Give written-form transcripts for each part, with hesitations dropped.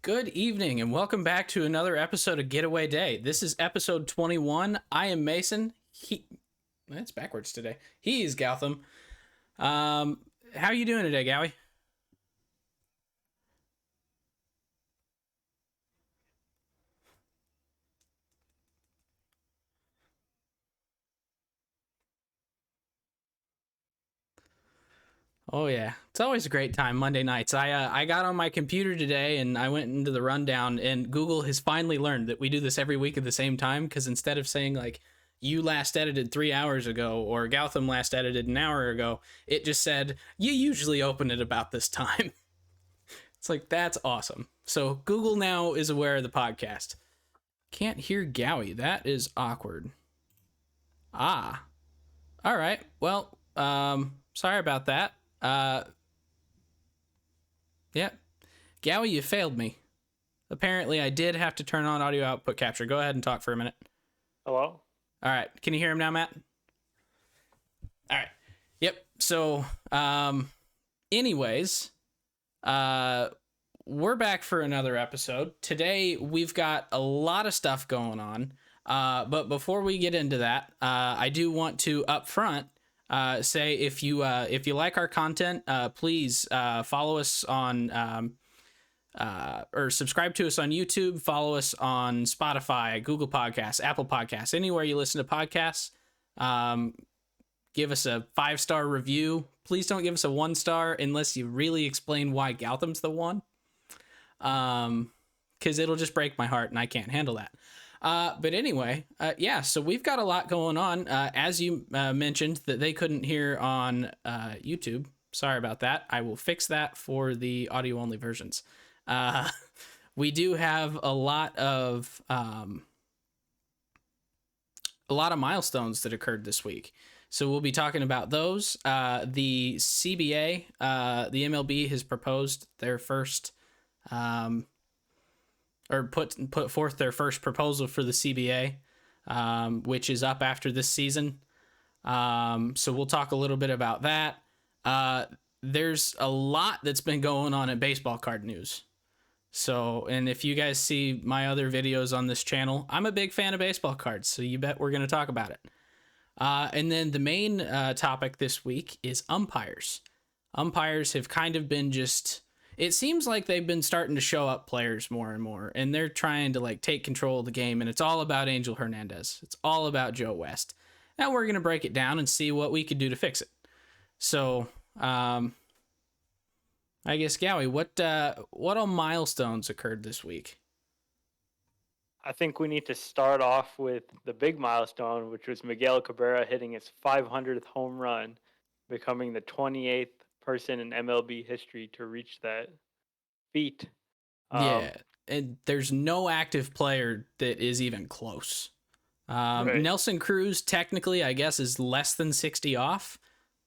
Good evening and welcome back to another episode of Getaway Day. This is episode 21. I am Mason. That's backwards today. He is Gautham. How are you doing today, Gowie? Oh yeah, it's always a great time Monday nights. I got on my computer today and I went into the rundown, and Google has finally learned that we do this every week at the same time, because instead of saying like you last edited 3 hours ago or Gautham last edited an hour ago, it just said you usually open it about this time. It's like, that's awesome. So Google now is aware of the podcast. Can't hear Gowie. That is awkward. All right. Well, sorry about that. Yeah. Gowie, you failed me. Apparently, I did have to turn on audio output capture. Go ahead and talk for a minute. Hello? All right. Can you hear him now, Matt? All right. Yep. So, anyways, we're back for another episode. Today, we've got a lot of stuff going on. But before we get into that, I do want to upfront say if you like our content, please follow us on or subscribe to us on YouTube, follow us on Spotify, Google Podcasts, Apple Podcasts, anywhere you listen to podcasts. Give us a 5-star review. Please don't give us a 1-star unless you really explain why Gautham's the one. Because it'll just break my heart and I can't handle that. But anyway, yeah, so we've got a lot going on. As you mentioned that they couldn't hear on YouTube. Sorry about that. I will fix that for the audio only versions. We do have a lot of milestones that occurred this week. So we'll be talking about those. The CBA, the MLB has proposed their first or put forth their first proposal for the CBA, which is up after this season. So we'll talk a little bit about that. There's a lot that's been going on in baseball card news. So, and if you guys see my other videos on this channel, I'm a big fan of baseball cards, so you bet we're going to talk about it. And then the main topic this week is umpires. Umpires have kind of been just... It seems like they've been starting to show up players more and more, and they're trying to like take control of the game, and it's all about Angel Hernandez. It's all about Joe West. Now we're going to break it down and see what we could do to fix it. So, I guess, Gowie, what all milestones occurred this week? I think we need to start off with the big milestone, which was Miguel Cabrera hitting his 500th home run, becoming the 28th person in MLB history to reach that feat. Yeah, and there's no active player that is even close. Right. Nelson Cruz, technically, I guess, is less than 60 off,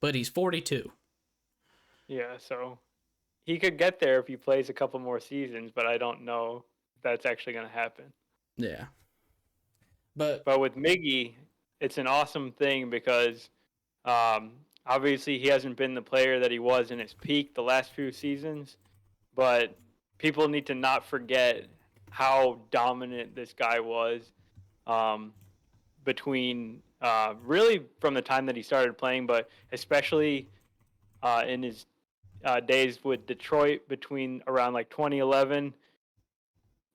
but he's 42. Yeah, so he could get there if he plays a couple more seasons, but I don't know if that's actually going to happen. Yeah. But with Miggy, it's an awesome thing because obviously he hasn't been the player that he was in his peak the last few seasons, but people need to not forget how dominant this guy was between really from the time that he started playing, but especially in his days with Detroit between around like 2011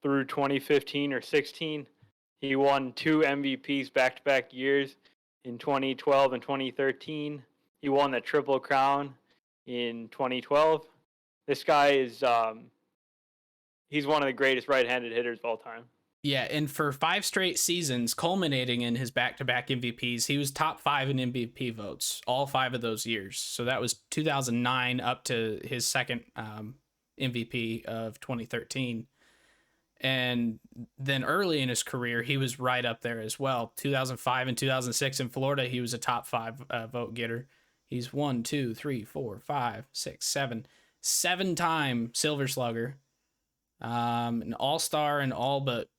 through 2015 or 16. He won 2 MVPs back-to-back years in 2012 and 2013. He won the Triple Crown in 2012. This guy is he's one of the greatest right-handed hitters of all time. Yeah, and for 5 straight seasons, culminating in his back-to-back MVPs, he was top 5 in MVP votes all 5 of those years. So that was 2009 up to his second MVP of 2013. And then early in his career, he was right up there as well. 2005 and 2006 in Florida, he was a top 5 vote getter. He's 1, 2, 3, 4, 5, 6, 7, 7-time Silver Slugger, an All-Star in all but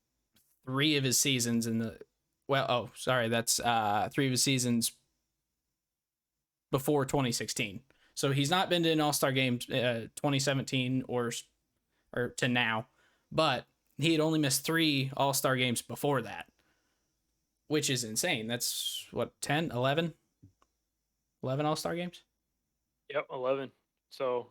3 of his seasons in the... Well, oh, sorry, that's 3 of his seasons before 2016. So he's not been to an All-Star game 2017 or to now. but he had only missed 3 All-Star games before that, which is insane. That's what, 10, 11 All-Star games? Yep, 11. So,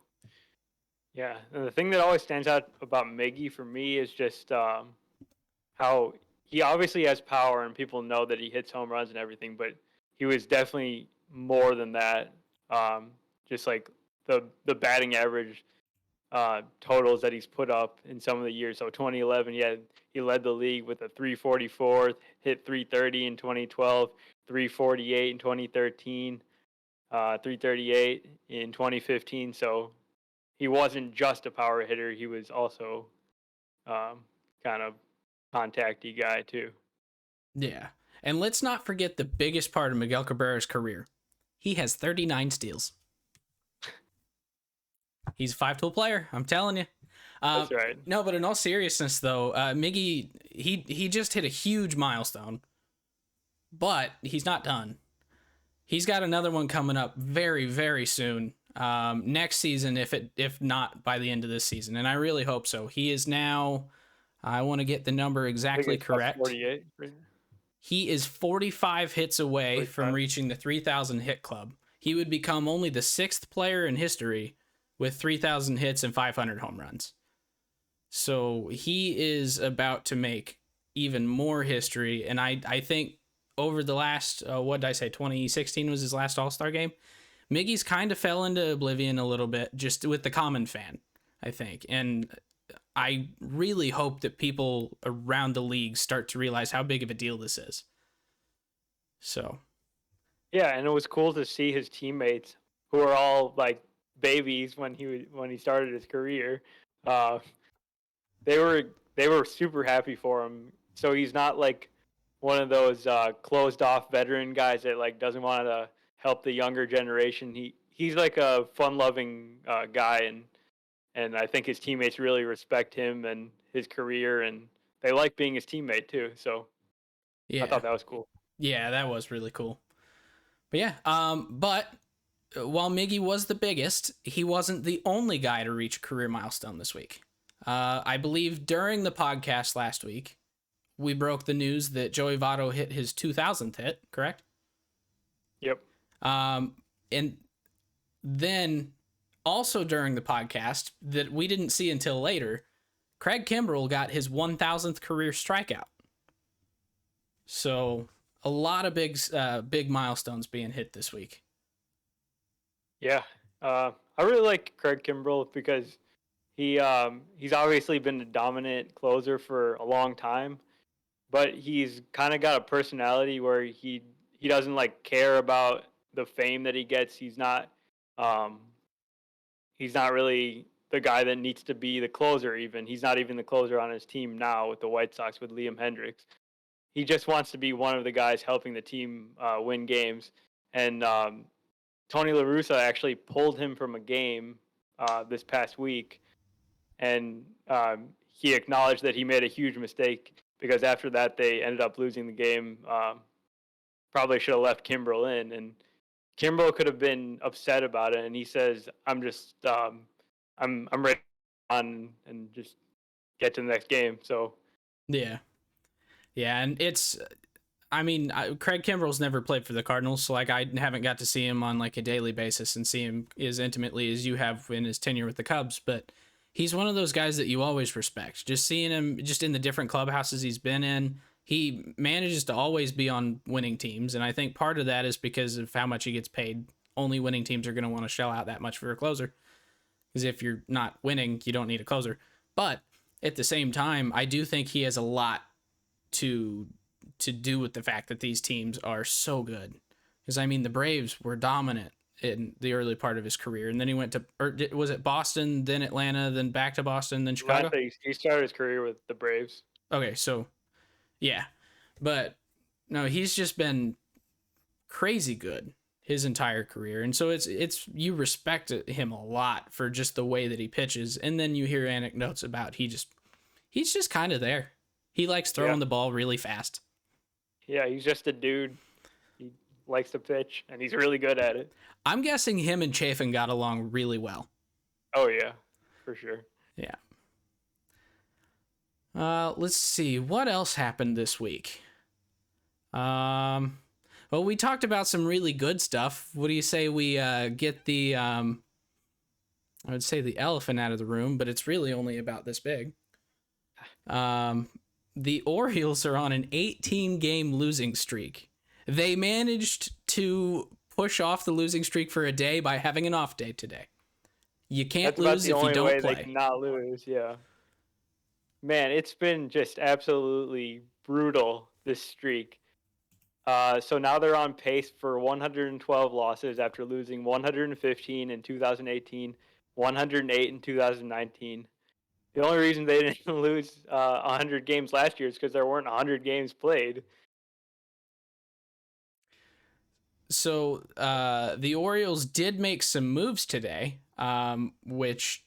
yeah. And the thing that always stands out about Miggy for me is just how he obviously has power and people know that he hits home runs and everything, but he was definitely more than that. Just like the batting average totals that he's put up in some of the years. So 2011, he led the league with a 344, hit 330 in 2012, 348 in 2013, 338 in 2015. So he wasn't just a power hitter; he was also kind of contacty guy too. Yeah. And let's not forget the biggest part of Miguel Cabrera's career. He has 39 steals. He's a 5-tool player, I'm telling you. That's right. No, but in all seriousness, though, Miggy, he just hit a huge milestone, but he's not done. He's got another one coming up very, very soon. Next season, if not by the end of this season, and I really hope so. He is now, I want to get the number exactly correct. 48. He is 45 hits away 45. from reaching the 3,000 hit club. He would become only the 6th player in history with 3,000 hits and 500 home runs. So he is about to make even more history. And I think over the last, what did I say, 2016 was his last All-Star game? Miggy's kind of fell into oblivion a little bit just with the common fan, I think. And I really hope that people around the league start to realize how big of a deal this is. So. Yeah, and it was cool to see his teammates who are all like babies when he started his career. They were super happy for him. So he's not like one of those closed off veteran guys that like doesn't want to help the younger generation. He's like a fun loving guy, and I think his teammates really respect him and his career, and they like being his teammate too. So yeah, I thought that was cool. Yeah, that was really cool. But yeah, but while Miggy was the biggest, he wasn't the only guy to reach a career milestone this week. I believe during the podcast last week, we broke the news that Joey Votto hit his 2,000th hit, correct? Yep. And then also during the podcast that we didn't see until later, Craig Kimbrell got his 1,000th career strikeout. So a lot of big milestones being hit this week. Yeah. I really like Craig Kimbrell because he's obviously been a dominant closer for a long time, but he's kind of got a personality where he doesn't like care about the fame that he gets. He's not really the guy that needs to be the closer. Even he's not even the closer on his team now with the White Sox with Liam Hendricks. He just wants to be one of the guys helping the team win games. And Tony La Russa actually pulled him from a game this past week, and he acknowledged that he made a huge mistake because after that they ended up losing the game. Probably should have left Kimbrel in, and Kimbrel could have been upset about it. And he says, "I'm just I'm ready on and just get to the next game." So yeah, and it's. I mean, Craig Kimbrell's never played for the Cardinals, so like I haven't got to see him on like a daily basis and see him as intimately as you have in his tenure with the Cubs. But he's one of those guys that you always respect. Just seeing him, just in the different clubhouses he's been in, he manages to always be on winning teams, and I think part of that is because of how much he gets paid. Only winning teams are going to want to shell out that much for a closer, because if you're not winning, you don't need a closer. But at the same time, I do think he has a lot to do with the fact that these teams are so good. Because, I mean, the Braves were dominant in the early part of his career. And then he went to, or was it Boston, then Atlanta, then back to Boston, then Chicago? He started his career with the Braves. Okay, so, yeah. But, no, he's just been crazy good his entire career. And so it's you respect him a lot for just the way that he pitches. And then you hear anecdotes about he's just kind of there. He likes throwing the ball really fast. Yeah, he's just a dude. He likes to pitch, and he's really good at it. I'm guessing him and Chafin got along really well. Oh, yeah, for sure. Yeah. Let's see what else happened this week. Well, we talked about some really good stuff. What do you say we get the I would say the elephant out of the room, but it's really only about this big. The Orioles are on an 18-game losing streak. They managed to push off the losing streak for a day by having an off day today. You can't lose if you don't way play. they cannot lose. Yeah, man, it's been just absolutely brutal this streak. So now they're on pace for 112 losses after losing 115 in 2018, 108 in 2019. The only reason they didn't lose 100 games last year is because there weren't 100 games played. So the Orioles did make some moves today, which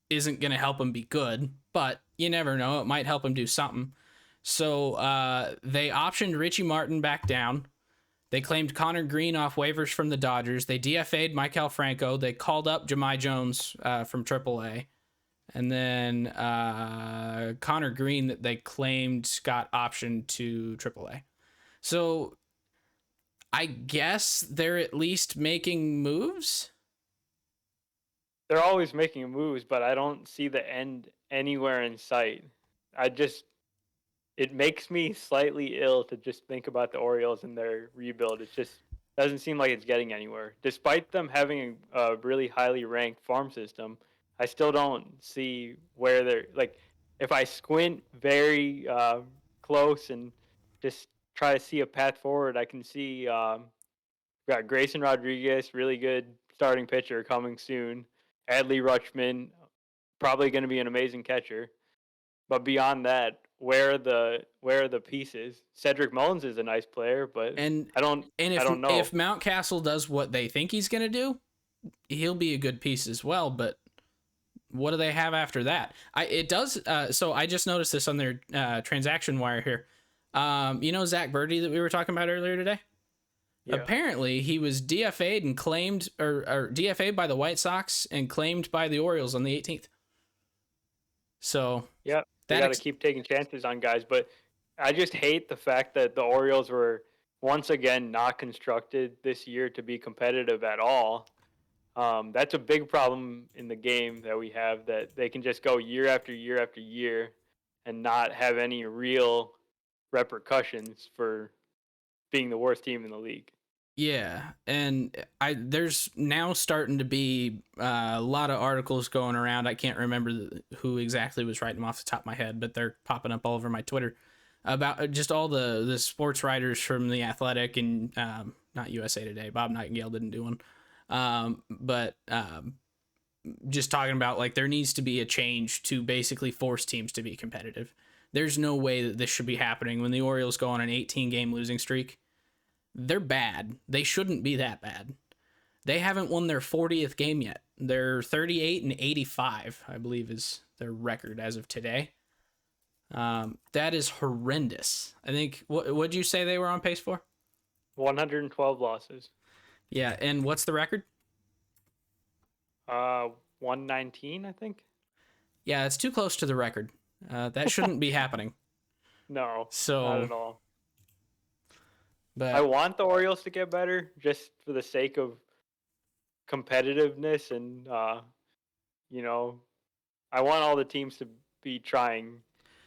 isn't going to help them be good, but you never know. It might help them do something. So they optioned Richie Martin back down. They claimed Connor Green off waivers from the Dodgers. They DFA'd Michael Franco. They called up Jahmai Jones from AAA. And then Connor Green that they claimed got optioned to AAA. So I guess they're at least making moves. They're always making moves, but I don't see the end anywhere in sight. It makes me slightly ill to just think about the Orioles and their rebuild. It just doesn't seem like it's getting anywhere. Despite them having a really highly ranked farm system, I still don't see where they're like. If I squint very close and just try to see a path forward, I can see got Grayson Rodriguez, really good starting pitcher coming soon. Adley Rutschman, probably going to be an amazing catcher. But beyond that, where are the pieces? Cedric Mullins is a nice player, but And I don't know. If Mountcastle does what they think he's going to do, he'll be a good piece as well, but what do they have after that? So I just noticed this on their transaction wire here. You know Zach Birdie that we were talking about earlier today? Yeah. Apparently, he was DFA'd and claimed, or DFA'd by the White Sox and claimed by the Orioles on the 18th. So yeah, they got to keep taking chances on guys, but I just hate the fact that the Orioles were once again not constructed this year to be competitive at all. That's a big problem in the game that we have, that they can just go year after year after year and not have any real repercussions for being the worst team in the league. Yeah, and there's now starting to be a lot of articles going around. I can't remember who exactly was writing them off the top of my head, but they're popping up all over my Twitter about just all the sports writers from The Athletic and not USA Today. Bob Nightingale didn't do one, but just talking about like there needs to be a change to basically force teams to be competitive. There's no way that this should be happening when the Orioles go on an 18-game losing streak. They're bad. They shouldn't be that bad. They haven't won their 40th game yet. They're 38 and 85, I believe, is their record as of today. That is horrendous. I think, what'd you say they were on pace for? 112 losses. Yeah, and what's the record? 119, I think. Yeah, it's too close to the record. That shouldn't be happening. No, so, not at all. But I want the Orioles to get better just for the sake of competitiveness and, I want all the teams to be trying,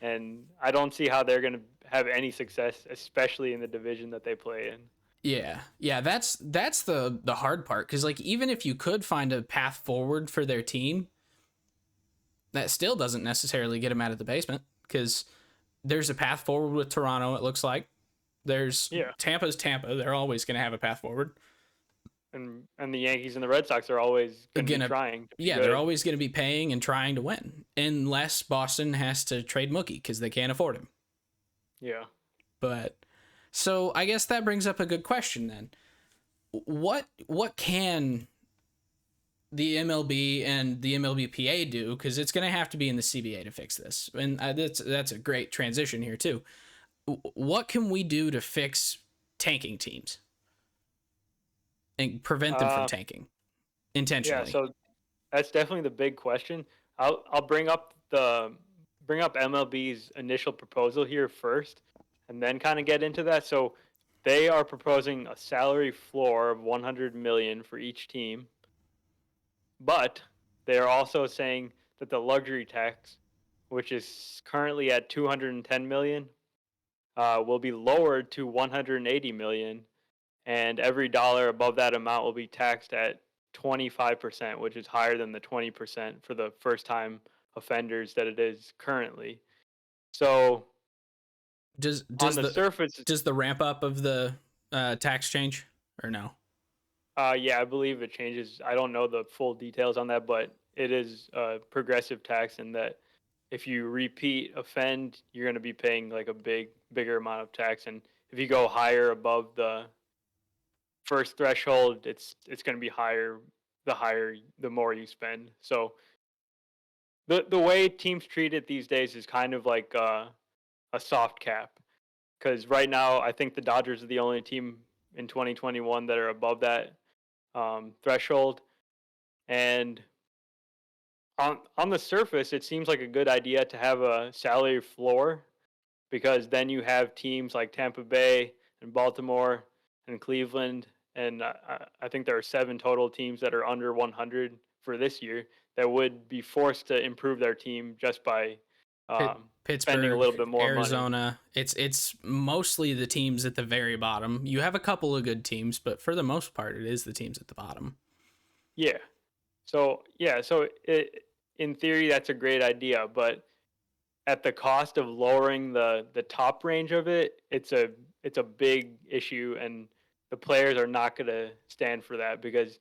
and I don't see how they're going to have any success, especially in the division that they play in. Yeah, that's the hard part, because like even if you could find a path forward for their team, that still doesn't necessarily get them out of the basement, because there's a path forward with Toronto, it looks like. Tampa's Tampa. They're always going to have a path forward. And the Yankees and the Red Sox are always going to be trying. They're always going to be paying and trying to win, unless Boston has to trade Mookie because they can't afford him. Yeah. But so I guess that brings up a good question then. What can the MLB and the MLBPA do? Because it's going to have to be in the CBA to fix this, and that's a great transition here too. What can we do to fix tanking teams and prevent them from tanking intentionally? Yeah, so that's definitely the big question. I'll bring up the bring up MLB's initial proposal here first, and then kind of get into that. So they are proposing a salary floor of 100 million for each team, but they are also saying that the luxury tax, which is currently at 210 million, will be lowered to 180 million, and every dollar above that amount will be taxed at 25%, which is higher than the 20% for the first time offenders that it is currently. So Does on the the surface, does the ramp up of the tax change or no? yeah, I believe it changes. I don't know the full details on that, but it is a progressive tax in that if you repeat offend, you're going to be paying like a bigger amount of tax, and if you go higher above the first threshold, it's going to be higher. The more you spend. So the way teams treat it these days is kind of like a soft cap, because right now I think the Dodgers are the only team in 2021 that are above that threshold, and on the surface it seems like a good idea to have a salary floor, because then you have teams like Tampa Bay and Baltimore and Cleveland, and I think there are 7 total teams that are under 100 for this year that would be forced to improve their team just by spending a Pittsburgh, little bit more money. Arizona. It's mostly the teams at the very bottom. You have a couple of good teams, but for the most part, it is the teams at the bottom. Yeah. So in theory, that's a great idea, but at the cost of lowering the top range of it, it's a big issue, and the players are not going to stand for that because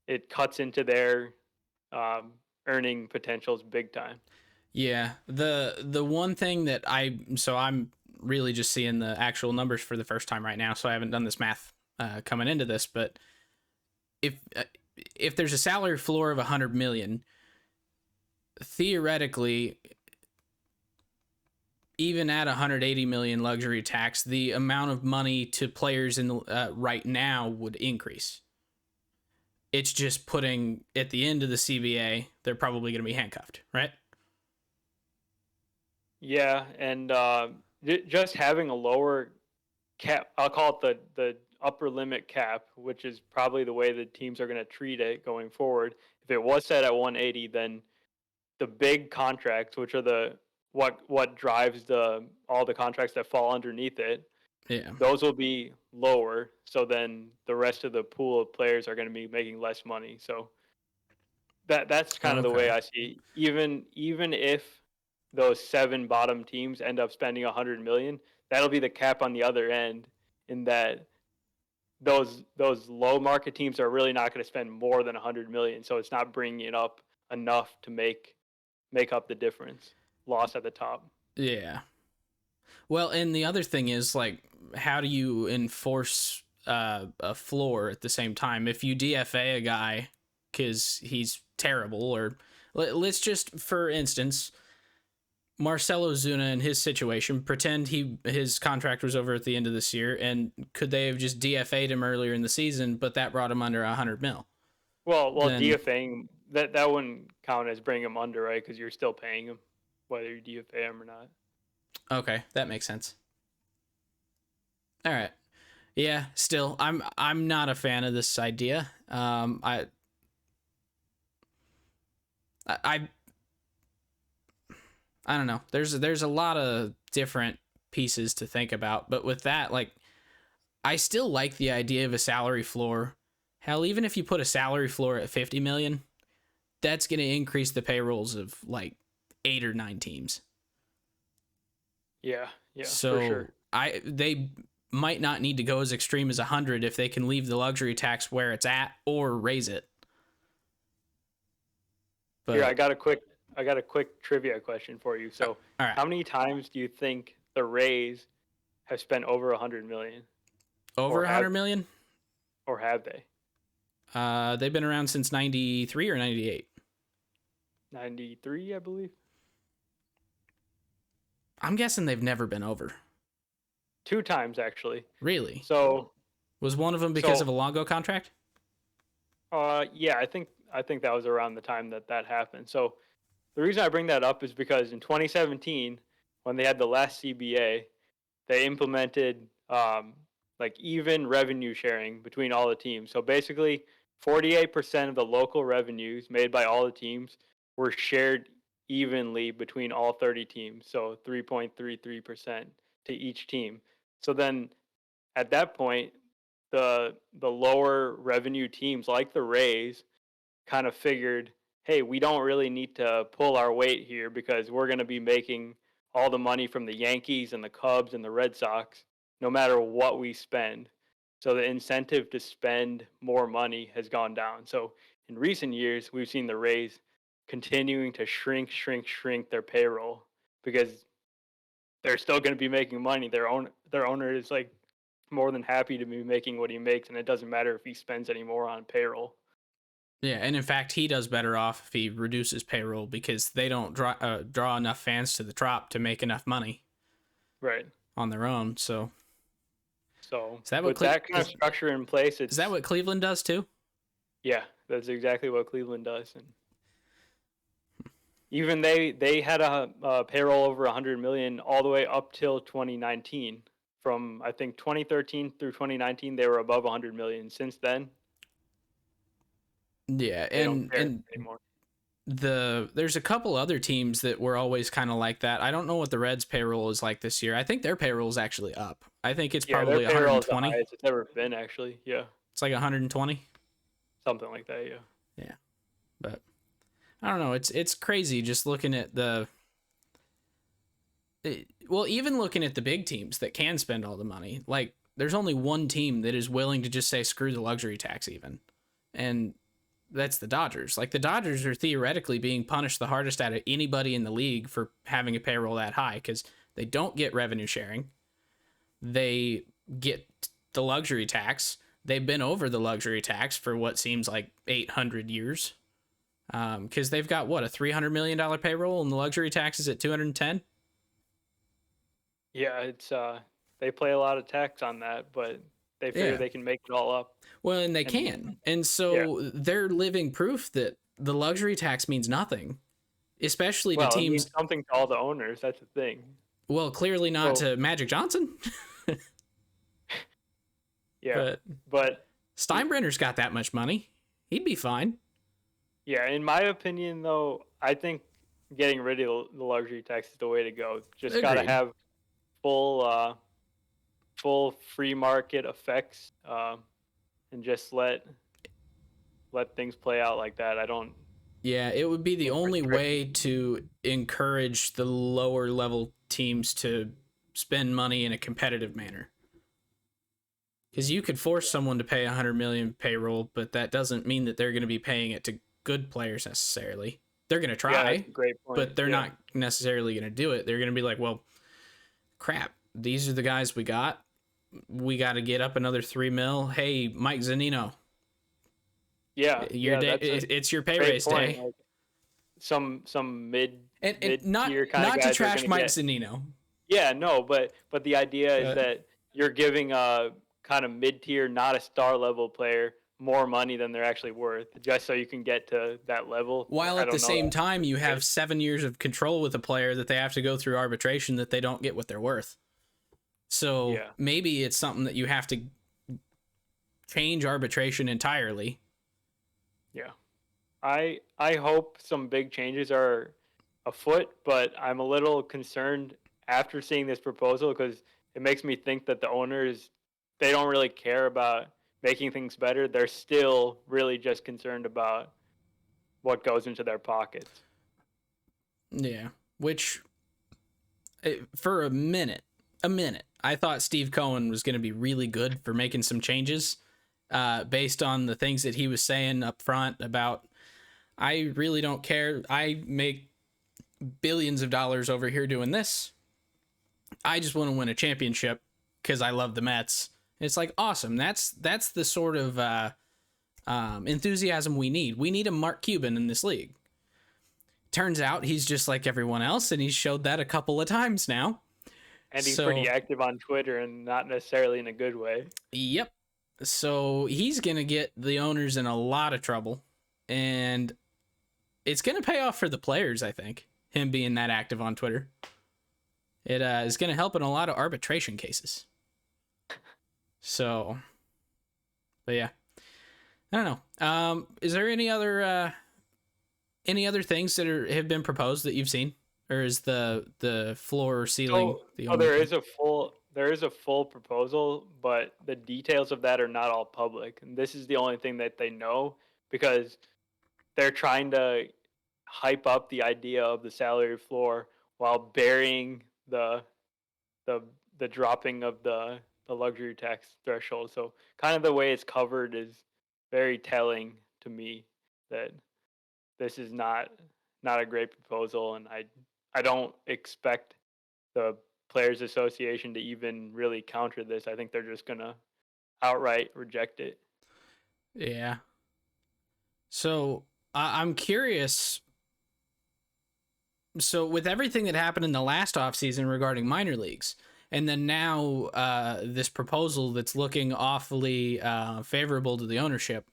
it cuts into their earning potentials big time. Yeah, the one thing that I'm really just seeing the actual numbers for the first time right now, so I haven't done this math coming into this, but if there's a salary floor of 100 million, theoretically, even at 180 million luxury tax, the amount of money to players in the right now would increase. It's just putting at the end of the CBA, they're probably going to be handcuffed, right? Yeah, and just having a lower cap, I'll call it the upper limit cap, which is probably the way the teams are going to treat it going forward. If it was set at 180, then the big contracts, which are the what drives all the contracts that fall underneath it, Yeah. those will be lower. So then the rest of the pool of players are going to be making less money. So that's kind of the way Okay. I see. Even if those 7 bottom teams end up spending 100 million, that'll be the cap on the other end. In that those low market teams are really not going to spend more than 100 million, so it's not bringing it up enough to make up the difference. Loss at the top. Yeah. Well, and the other thing is, like, how do you enforce a floor at the same time? If you DFA a guy because he's terrible, or let's just, for instance, Marcell Ozuna in his situation, pretend his contract was over at the end of this year, and could they have just DFA'd him earlier in the season, but that brought him under 100 mil? Well, Then, DFAing that wouldn't count as bringing him under, right? Because you're still paying him, whether you DFA him or not. okay, that makes sense. All right. Yeah, still, I'm not a fan of this idea. I I don't know. There's a lot of different pieces to think about, but with that, like, I still like the idea of a salary floor. Hell, even if you put a salary floor at 50 million, that's going to increase the payrolls of like 8 or 9 teams. Yeah, So for sure. they might not need to go as extreme as 100 if they can leave the luxury tax where it's at or raise it. But Here, I got a quick trivia question for you. So, all right. how many times do you think the Rays have spent over 100 million, Over or 100 have million? or have they? They've been around since 93 or 98. 93, I believe. I'm guessing they've never been over. 2 times actually. Really? So, Was one of them because of a Longo contract? yeah, I think that was around the time that happened. So, the reason I bring that up is because in 2017, when they had the last CBA, they implemented like even revenue sharing between all the teams. So basically, 48% of the local revenues made by all the teams were shared evenly between all 30 teams. So 3.33% to each team. So then at that point, the lower revenue teams like the Rays kind of figured, hey, we don't really need to pull our weight here because we're going to be making all the money from the Yankees and the Cubs and the Red Sox, no matter what we spend. So the incentive to spend more money has gone down. So in recent years, we've seen the Rays continuing to shrink their payroll because they're still going to be making money. Their owner is like more than happy to be making what he makes, and it doesn't matter if he spends any more on payroll. Yeah, and in fact, he does better off if he reduces payroll because they don't draw enough fans to the Trop to make enough money, right, on their own. So so is that what with that kind of structure in place, is that what Cleveland does too? Yeah, that's exactly what Cleveland does, and even they had a payroll over 100 million all the way up till 2019. From I think 2013 through 2019, they were above 100 million. Since then, yeah, they don't care and anymore. There's a couple other teams that were always kind of like that. I don't know what the Reds payroll is like this year. I think their payroll is actually up. I think it's probably their payroll is the 120. highest it's ever been, actually. Yeah, It's like 120. something like that. Yeah. Yeah, but I don't know. It's crazy just looking at well, even looking at the big teams that can spend all the money. Like, there's only one team that is willing to just say screw the luxury tax, even, and that's the Dodgers. Like, the Dodgers are theoretically being punished the hardest out of anybody in the league for having a payroll that high because they don't get revenue sharing. They get the luxury tax. They've been over the luxury tax for what seems like 800 years. Because they've got what, a $300 million payroll, and the luxury tax is at 210. Yeah, it's they play a lot of tax on that, but they figure Yeah. they can make it all up. Well, and they can. And so they're living proof that the luxury tax means nothing, especially to Well, it teams. means something to all the owners. That's the thing. Well, clearly not to Magic Johnson. Yeah, but Steinbrenner's got that much money. He'd be fine. yeah, in my opinion, though, I think getting rid of the luxury tax is the way to go. Just got to Agreed. have full free market effects, and just let things play out like that. I don't. Yeah, it would be the only way to encourage the lower level teams to spend money in a competitive manner. Because you could force someone to pay 100 million payroll, but that doesn't mean that they're going to be paying it to good players necessarily. They're going to try, that's a great point. But they're not necessarily going to do it. They're going to be like, well, crap, these are the guys we got. We got to get up another 3 mil. Hey, Mike Zunino. Yeah, it's your pay raise day. Like some mid not tier kind of guys to trash Mike get... Zunino. Yeah, no, but the idea is that you're giving a kind of mid tier, not a star level player more money than they're actually worth, just so you can get to that level. While at the same time, you have 7 years of control with a player that they have to go through arbitration that they don't get what they're worth. So maybe it's something that you have to change arbitration entirely. Yeah. I hope some big changes are afoot, but I'm a little concerned after seeing this proposal because it makes me think that the owners, they don't really care about making things better. They're still really just concerned about what goes into their pockets. Yeah, which for a minute, I thought Steve Cohen was going to be really good for making some changes based on the things that he was saying up front about, I really don't care. I make billions of dollars over here doing this. I just want to win a championship because I love the Mets. It's like, awesome. That's the sort of enthusiasm we need. We need a Mark Cuban in this league. Turns out he's just like everyone else, and he's showed that a couple of times now. And he's pretty active on Twitter, and not necessarily in a good way. Yep. So he's going to get the owners in a lot of trouble. And it's going to pay off for the players, I think, him being that active on Twitter. It is going to help in a lot of arbitration cases. So, but yeah, I don't know. Is there any other things that have been proposed that you've seen, or is the floor or ceiling the only? There is a full proposal, but the details of that are not all public, and this is the only thing that they know because they're trying to hype up the idea of the salary floor while burying the dropping of the luxury tax threshold. So kind of the way it's covered is very telling to me that this is not a great proposal, and I don't expect the Players Association to even really counter this. I think they're just gonna outright reject it. Yeah. So I'm curious. So with everything that happened in the last offseason regarding minor leagues, and then now this proposal that's looking awfully favorable to the ownership,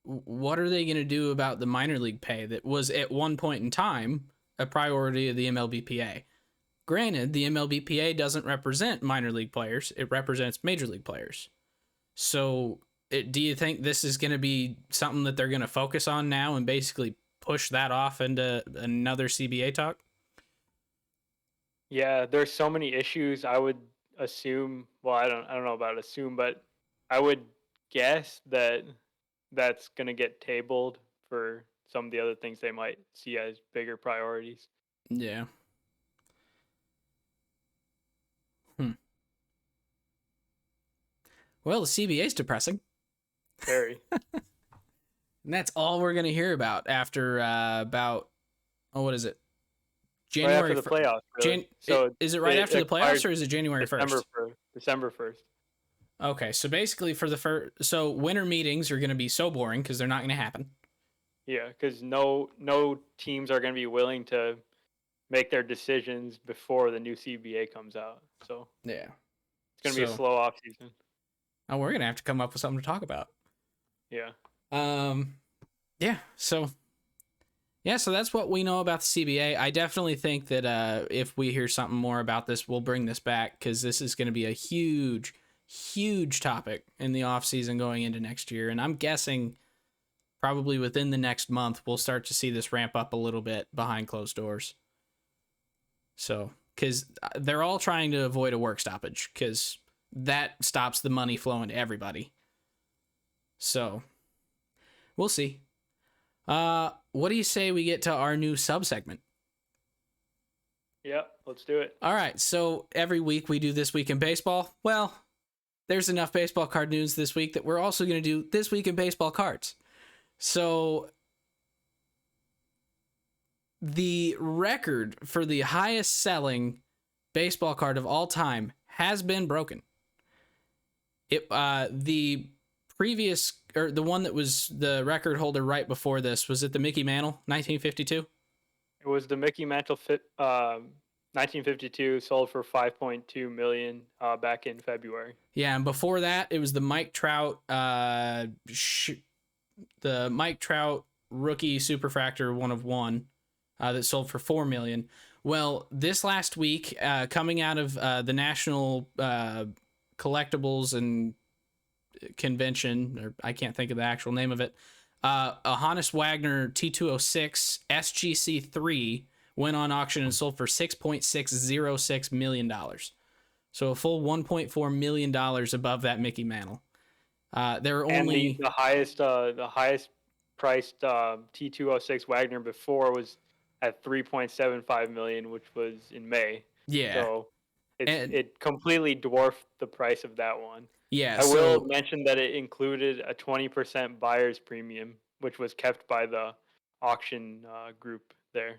what are they going to do about the minor league pay that was at one point in time a priority of the MLBPA? Granted, the MLBPA doesn't represent minor league players. It represents major league players. So do you think this is going to be something that they're going to focus on now and basically push that off into another CBA talk? Yeah, there's so many issues. I would assume, well, I don't know about assume, but I would guess that that's going to get tabled for some of the other things they might see as bigger priorities. Yeah. Well, the CBA is depressing. Very. And that's all we're going to hear about after what is it? January right after the playoffs. Really. Is it right after the playoffs, or is it January 1st? December 1st. Okay, so basically for the first, so winter meetings are going to be so boring because they're not going to happen. Yeah, because no teams are going to be willing to make their decisions before the new CBA comes out. So yeah, it's going to be a slow off season. Oh, we're going to have to come up with something to talk about. Yeah. Yeah. So that's what we know about the CBA. I definitely think that if we hear something more about this, we'll bring this back because this is going to be a huge topic in the off season going into next year. And I'm guessing probably within the next month, we'll start to see this ramp up a little bit behind closed doors. So, because they're all trying to avoid a work stoppage because that stops the money flowing to everybody. So we'll see. What do you say we get to our new sub-segment? Yeah, let's do it. All right, so every week we do This Week in Baseball. Well, there's enough baseball card news this week that we're also going to do This Week in Baseball cards. So the record for the highest selling baseball card of all time has been broken. The previous, or the one that was the record holder right before this, was it the Mickey Mantle, 1952? It was the Mickey Mantle 1952, sold for $5.2 million back in February. Yeah, and before that, it was the Mike Trout, rookie superfractor 1/1 that sold for $4 million. Well, this last week, coming out of the National Collectibles and Convention, or I can't think of the actual name of it, a Honus Wagner T206 SGC3 went on auction and sold for $6.606 million. So a full $1.4 million above that Mickey Mantle. There are only the highest priced T206 Wagner before was at $3.75 million, which was in May. Yeah. So it completely dwarfed the price of that one. Yeah. I will mention that it included a 20% buyer's premium, which was kept by the auction group there.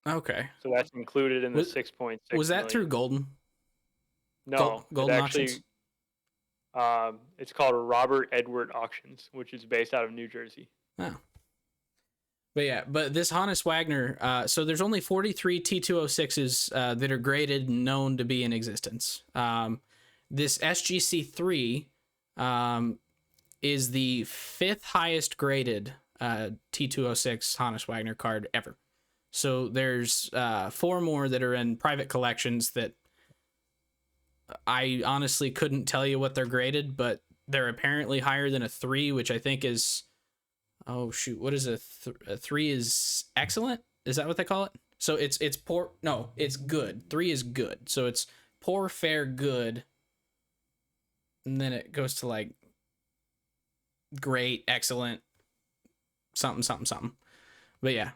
Okay. So that's included in the 6.6. Was that through Golden? No, Golden Auctions. It's called Robert Edward Auctions, which is based out of New Jersey. Oh. But this Honus Wagner, so there's only 43 T206s that are graded and known to be in existence. This SGC3 is the fifth highest graded T206 Honus Wagner card ever. So there's 4 more that are in private collections that I honestly couldn't tell you what they're graded, but they're apparently higher than a 3, which I think is, oh shoot, what is a 3 is excellent? Is that what they call it? So it's poor. No, it's good. 3 is good. So it's poor, fair, good, and then it goes to like great, excellent, something, something, something. But yeah.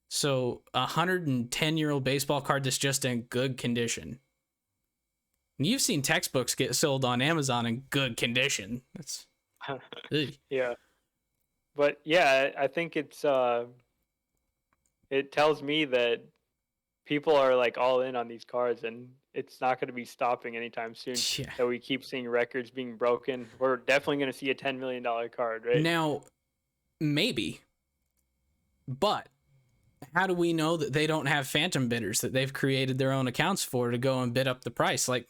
So 110-year-old baseball card that's just in good condition. And you've seen textbooks get sold on Amazon in good condition. That's yeah. But yeah, I think it's it tells me that people are like all in on these cards, and it's not going to be stopping anytime soon. Yeah. That we keep seeing records being broken. We're definitely going to see a $10 million card, right? Now, maybe, but how do we know that they don't have phantom bidders that they've created their own accounts for to go and bid up the price? Like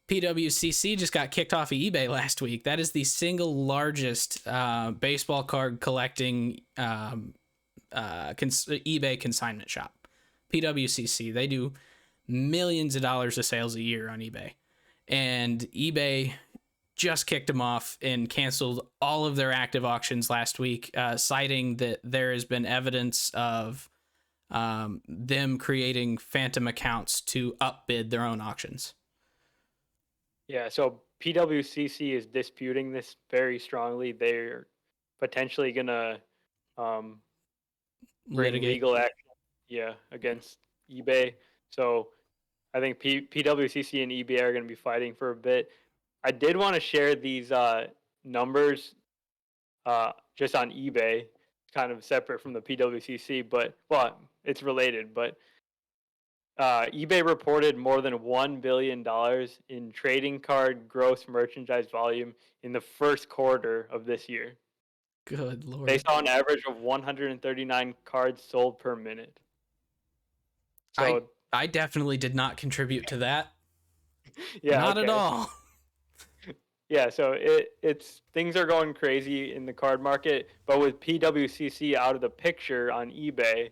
PWCC just got kicked off of eBay last week. That is the single largest baseball card collecting eBay consignment shop. PWCC, they do millions of dollars of sales a year on eBay, and eBay just kicked them off and canceled all of their active auctions last week, citing that there has been evidence of them creating phantom accounts to upbid their own auctions. Yeah, so PWCC is disputing this very strongly. They're potentially gonna bring Litigate. legal action, against eBay. So I think PWCC and eBay are gonna be fighting for a bit. I did want to share these numbers just on eBay, kind of separate from the PWCC, but well, it's related. But eBay reported more than $1 billion in trading card gross merchandise volume in the first quarter of this year. Good Lord. They saw an average of 139 cards sold per minute. So I definitely did not contribute to that. Yeah, not at all. Yeah, so it's things are going crazy in the card market, but with PWCC out of the picture on eBay,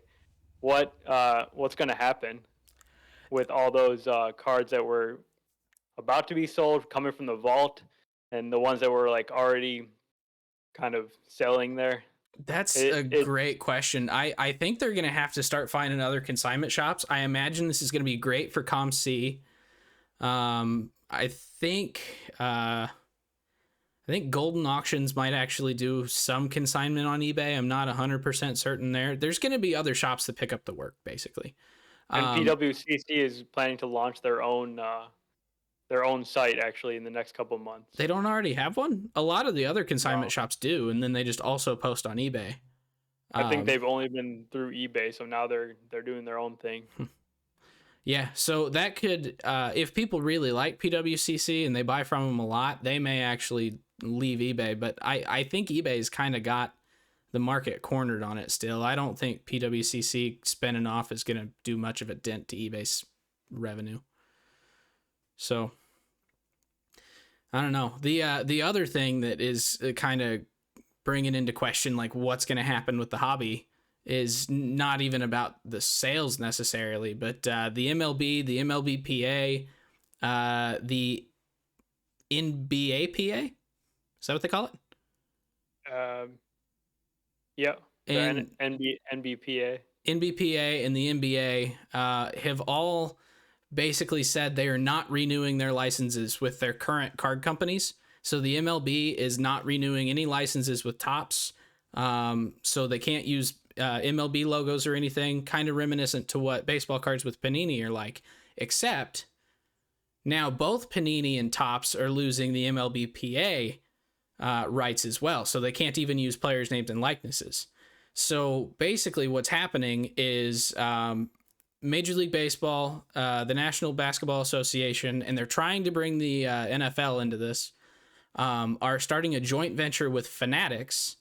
what's going to happen with all those cards that were about to be sold coming from the vault, and the ones that were like already kind of selling there? That's a great question. I think they're going to have to start finding other consignment shops. I imagine this is going to be great for ComC. I think Golden Auctions might actually do some consignment on eBay. I'm not 100% certain there. There's going to be other shops that pick up the work, basically. And PWCC is planning to launch their own site actually in the next couple of months. They don't already have one? A lot of the other consignment shops do, and then they just also post on eBay. I think they've only been through eBay, so now they're doing their own thing. Yeah, so that could, if people really like PWCC and they buy from them a lot, they may actually leave eBay. But I think eBay's kind of got the market cornered on it still. I don't think PWCC spinning off is going to do much of a dent to eBay's revenue. So, I don't know. The other thing that is kind of bringing into question, like what's going to happen with the hobby, is not even about the sales necessarily, but the MLB, the MLBPA, the NBAPA, is that what they call it? Yeah, and NBPA. NBPA and the NBA have all basically said they are not renewing their licenses with their current card companies. So the MLB is not renewing any licenses with Topps, so they can't use MLB logos or anything, kind of reminiscent to what baseball cards with Panini are like, except now both Panini and Topps are losing the MLBPA rights as well, so they can't even use players' names and likenesses. So basically what's happening is Major League Baseball, the National Basketball Association, and they're trying to bring the NFL into this, are starting a joint venture with Fanatics,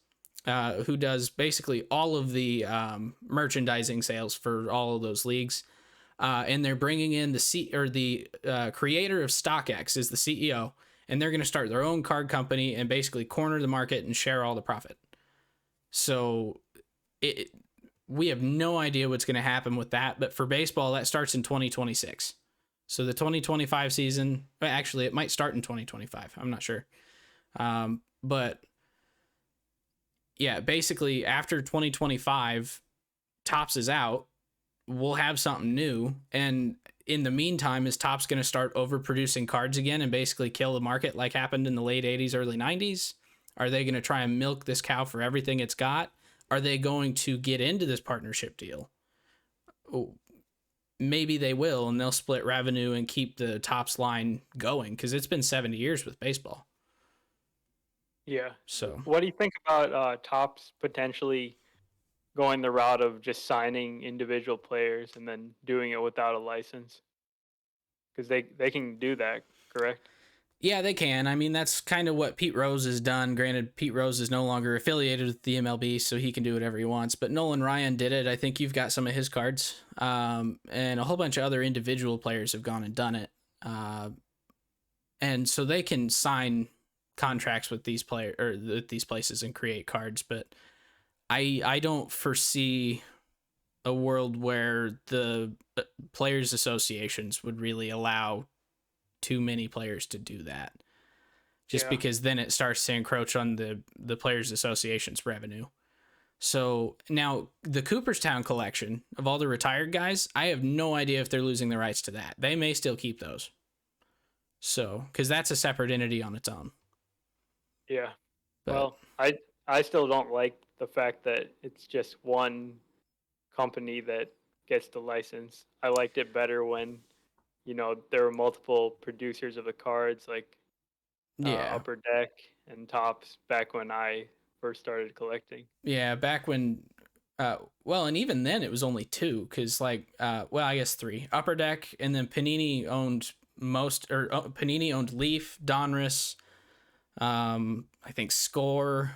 who does basically all of the merchandising sales for all of those leagues. And they're bringing in the creator of StockX is the CEO, and they're going to start their own card company and basically corner the market and share all the profit. So we have no idea what's going to happen with that. But for baseball, that starts in 2026. So the 2025 season, actually, it might start in 2025. I'm not sure. But yeah, basically after 2025, Topps is out. We'll have something new. And in the meantime, is Topps going to start overproducing cards again and basically kill the market like happened in the late 80s, early 90s? Are they going to try and milk this cow for everything it's got? Are they going to get into this partnership deal? Oh, maybe they will, and they'll split revenue and keep the Topps line going, because it's been 70 years with baseball. Yeah. So what do you think about Topps potentially going the route of just signing individual players and then doing it without a license? Because they can do that, correct? yeah, they can. I mean, that's kind of what Pete Rose has done. Granted, Pete Rose is no longer affiliated with the MLB, so he can do whatever he wants. But Nolan Ryan did it. I think you've got some of his cards. And a whole bunch of other individual players have gone and done it. And so they can sign contracts with these these places and create cards. But I don't foresee a world where the players associations would really allow too many players to do that, just because then it starts to encroach on the players association's revenue. So now the Cooperstown collection of all the retired guys, I have no idea if they're losing the rights to that. They may still keep those. So, because that's a separate entity on its own. Yeah. But, well, I still don't like the fact that it's just one company that gets the license. I liked it better when, there were multiple producers of the cards, like Upper Deck and Topps, back when I first started collecting. Yeah, back when, and even then it was only two, because I guess three. Upper Deck, and then Panini owned Panini owned Leaf, Donruss, I think Score.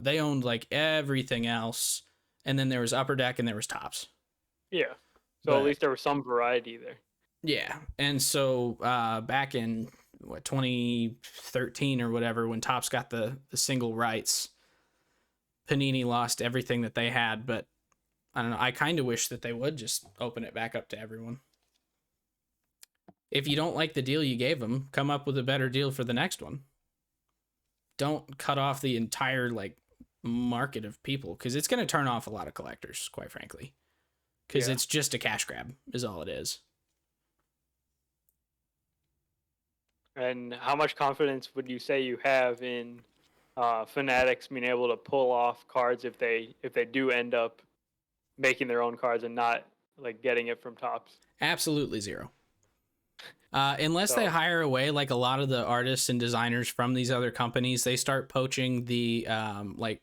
They owned like everything else, and then there was Upper Deck and there was Topps. Yeah, so at least there was some variety there. Yeah, and so back in 2013 or whatever, when Topps got the single rights, Panini lost everything that they had. But I don't know. I kind of wish that they would just open it back up to everyone. If you don't like the deal you gave them, come up with a better deal for the next one. Don't cut off the entire market of people, because it's going to turn off a lot of collectors, quite frankly. Because it's just a cash grab, is all it is. And how much confidence would you say you have in Fanatics being able to pull off cards if they do end up making their own cards and not getting it from Topps? Absolutely zero. Unless they hire away a lot of the artists and designers from these other companies, they start poaching the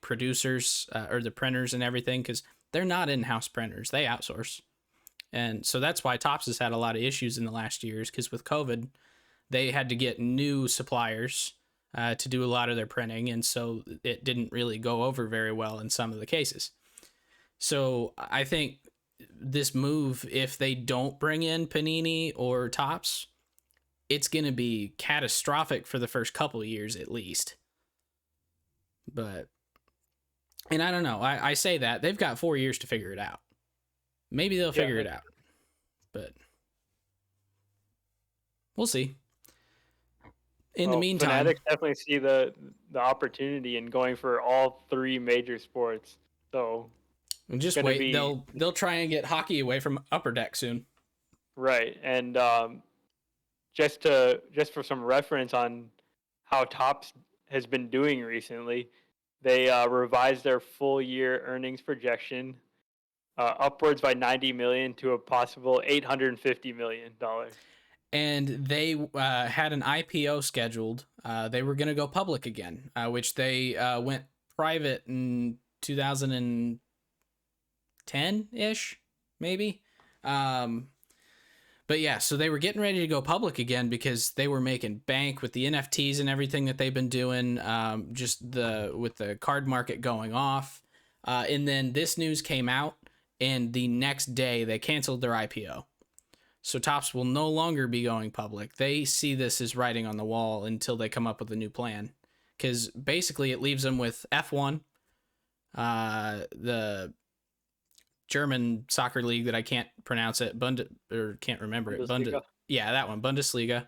producers or the printers and everything, because they're not in-house printers. They outsource. And so that's why Topps has had a lot of issues in the last years, because with COVID, they had to get new suppliers to do a lot of their printing, and so it didn't really go over very well in some of the cases. So I think this move, if they don't bring in Panini or Topps, it's going to be catastrophic for the first couple of years at least. But, and I don't know, I say that they've got 4 years to figure it out. Maybe they'll figure it out, but we'll see. In the meantime, Fanatics definitely see the opportunity in going for all three major sports. So just wait. They'll try and get hockey away from Upper Deck soon. Right, and just for some reference on how Topps has been doing recently, they revised their full year earnings projection upwards by $90 million to a possible $850 million. And they had an IPO scheduled. They were going to go public again, which they went private in 2010-ish, maybe. But yeah, so they were getting ready to go public again because they were making bank with the NFTs and everything that they've been doing, with the card market going off. And then this news came out, and the next day they canceled their IPO. So Topps will no longer be going public. They see this as writing on the wall until they come up with a new plan, because basically it leaves them with F1, the German soccer league that I can't pronounce it, can't remember it. Yeah, that one, Bundesliga,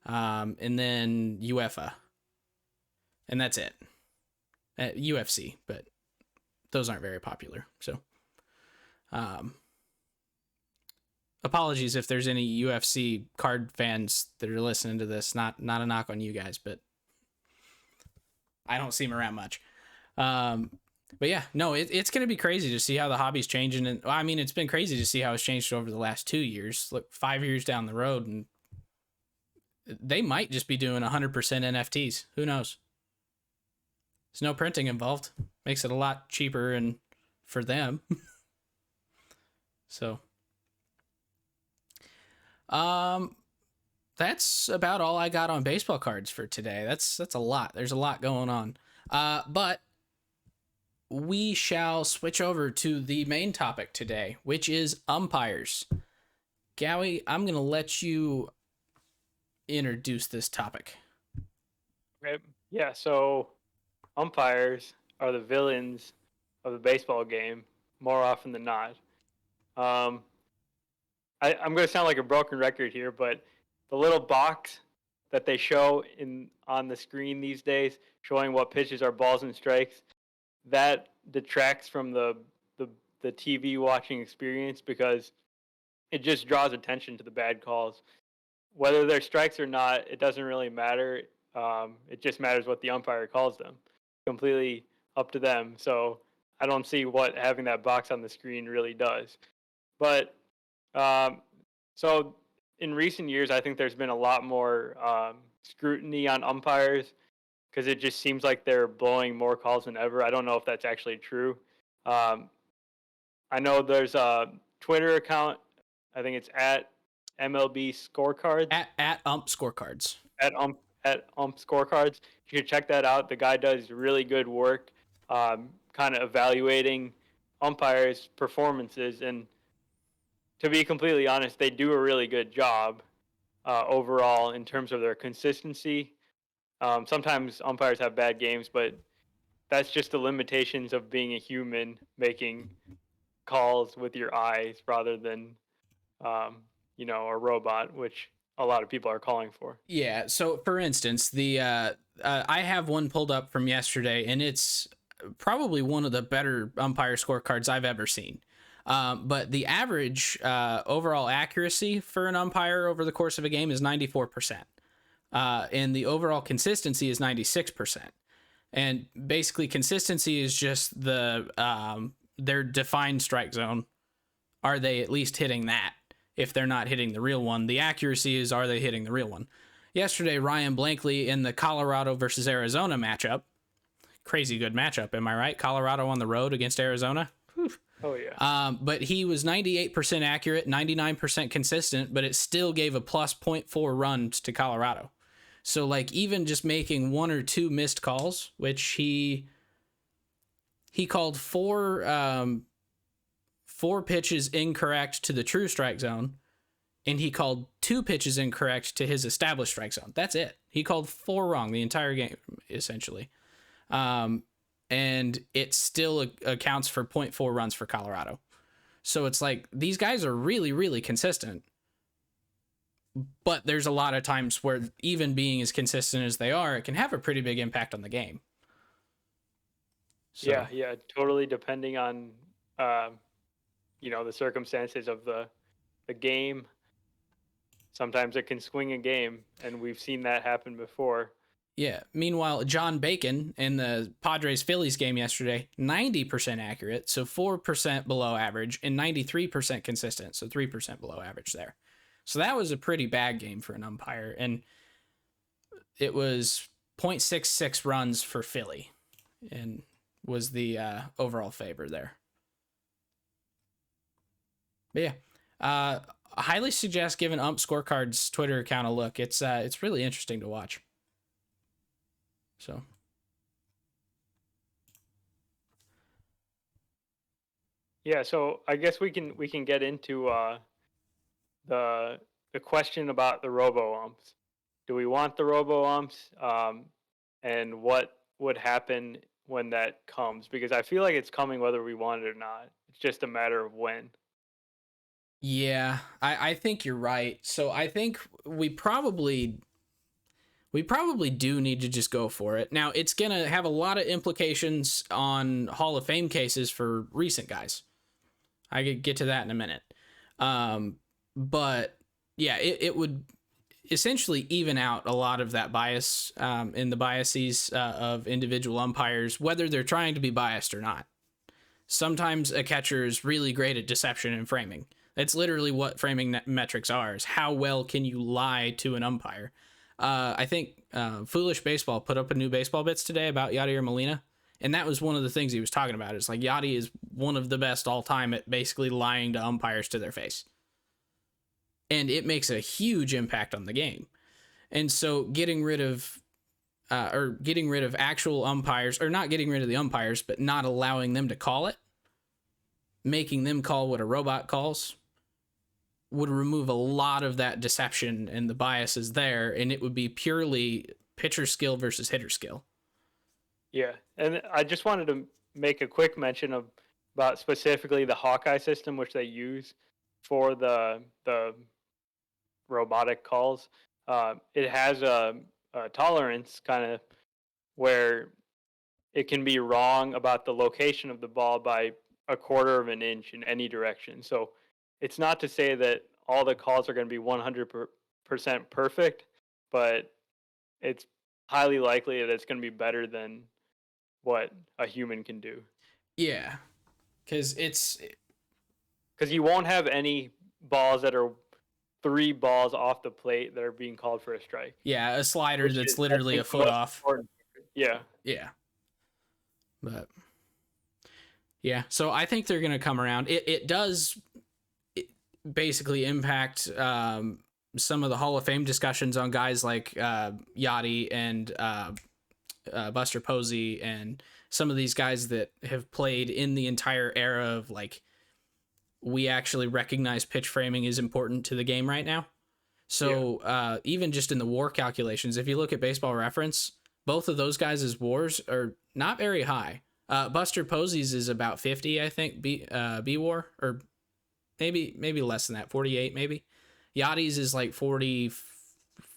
and then UEFA, and that's it. UFC, but those aren't very popular. So, apologies if there's any UFC card fans that are listening to this. Not a knock on you guys, but I don't see them around much. But yeah, no, it's going to be crazy to see how the hobby's changing. And I mean, it's been crazy to see how it's changed over the last 2 years. Look, 5 years down the road, and they might just be doing 100% NFTs. Who knows? There's no printing involved. Makes it a lot cheaper and for them. So, that's about all I got on baseball cards for today. That's a lot. There's a lot going on. But we shall switch over to the main topic today, which is umpires. Gowie, I'm going to let you introduce this topic. Okay. Yeah, so umpires are the villains of the baseball game more often than not. I'm going to sound like a broken record here, but the little box that they show on the screen these days showing what pitches are balls and strikes, that detracts from the TV watching experience because it just draws attention to the bad calls. Whether they're strikes or not, it doesn't really matter. It just matters what the umpire calls them. Completely up to them. So I don't see what having that box on the screen really does. But so in recent years, I think there's been a lot more scrutiny on umpires because it just seems like they're blowing more calls than ever. I don't know if that's actually true. I know there's a Twitter account. I think it's at MLB Scorecards. At Ump Scorecards. At Ump Scorecards. You should check that out. The guy does really good work, kind of evaluating umpires' performances. And to be completely honest, they do a really good job overall in terms of their consistency. Sometimes umpires have bad games, but that's just the limitations of being a human making calls with your eyes rather than, a robot, which a lot of people are calling for. Yeah. So, for instance, I have one pulled up from yesterday, and it's probably one of the better umpire scorecards I've ever seen. But the average overall accuracy for an umpire over the course of a game is 94%. And the overall consistency is 96%. And basically, consistency is just their defined strike zone. Are they at least hitting that? If they're not hitting the real one, the accuracy is, are they hitting the real one? Yesterday, Ryan Blankley in the Colorado versus Arizona matchup, crazy good matchup, am I right? Colorado on the road against Arizona. Whew. Oh yeah. But he was 98% accurate, 99% consistent, but it still gave a plus 0.4 runs to Colorado. So like even just making one or two missed calls, which he called four pitches incorrect to the true strike zone, and he called two pitches incorrect to his established strike zone. That's it. He called four wrong the entire game, essentially. And it still accounts for 0.4 runs for Colorado. So it's like these guys are really, really consistent. But there's a lot of times where even being as consistent as they are, it can have a pretty big impact on the game. So. Yeah, totally depending on the circumstances of the game. Sometimes it can swing a game, and we've seen that happen before. Yeah. Meanwhile, John Bacon in the Padres-Phillies game yesterday, 90% accurate, so 4% below average, and 93% consistent, so 3% below average there. So that was a pretty bad game for an umpire, and it was 0.66 runs for Philly, and was the overall favor there. But yeah, I highly suggest giving Ump Scorecard's Twitter account a look. It's really interesting to watch. So. Yeah, so I guess we can get into the question about the robo umps. Do we want the robo umps? And what would happen when that comes, because I feel like it's coming whether we want it or not. It's just a matter of when. Yeah, I think you're right. So I think we probably do need to just go for it. Now, it's going to have a lot of implications on Hall of Fame cases for recent guys. I could get to that in a minute. But yeah, it would essentially even out a lot of that bias in the biases of individual umpires, whether they're trying to be biased or not. Sometimes a catcher is really great at deception and framing. That's literally what framing metrics are, is how well can you lie to an umpire. I think Foolish Baseball put up a new baseball bits today about Yadier Molina, and that was one of the things he was talking about. It's like Yadi is one of the best all time at basically lying to umpires to their face. And it makes a huge impact on the game. And so getting rid of actual umpires, or not getting rid of the umpires, but not allowing them to call it, making them call what a robot calls, would remove a lot of that deception and the biases there, and it would be purely pitcher skill versus hitter skill. Yeah, and I just wanted to make a quick mention about specifically the Hawkeye system, which they use for the robotic calls. It has a tolerance kind of where it can be wrong about the location of the ball by a quarter of an inch in any direction. So it's not to say that all the calls are going to be 100% perfect, but it's highly likely that it's going to be better than what a human can do. Yeah, because you won't have any balls that are 3 balls off the plate that are being called for a strike. Yeah, a slider that's literally a foot off. Important. Yeah. Yeah. But yeah, so I think they're going to come around. It does basically impact some of the Hall of Fame discussions on guys like Yachty and Buster Posey and some of these guys that have played in the entire era of like, we actually recognize pitch framing is important to the game right now. So even just in the WAR calculations, if you look at Baseball Reference, both of those guys' WARs are not very high. Buster Posey's is about 50, I think, B WAR, or maybe less than that, 48 maybe. Yachty's is like 40,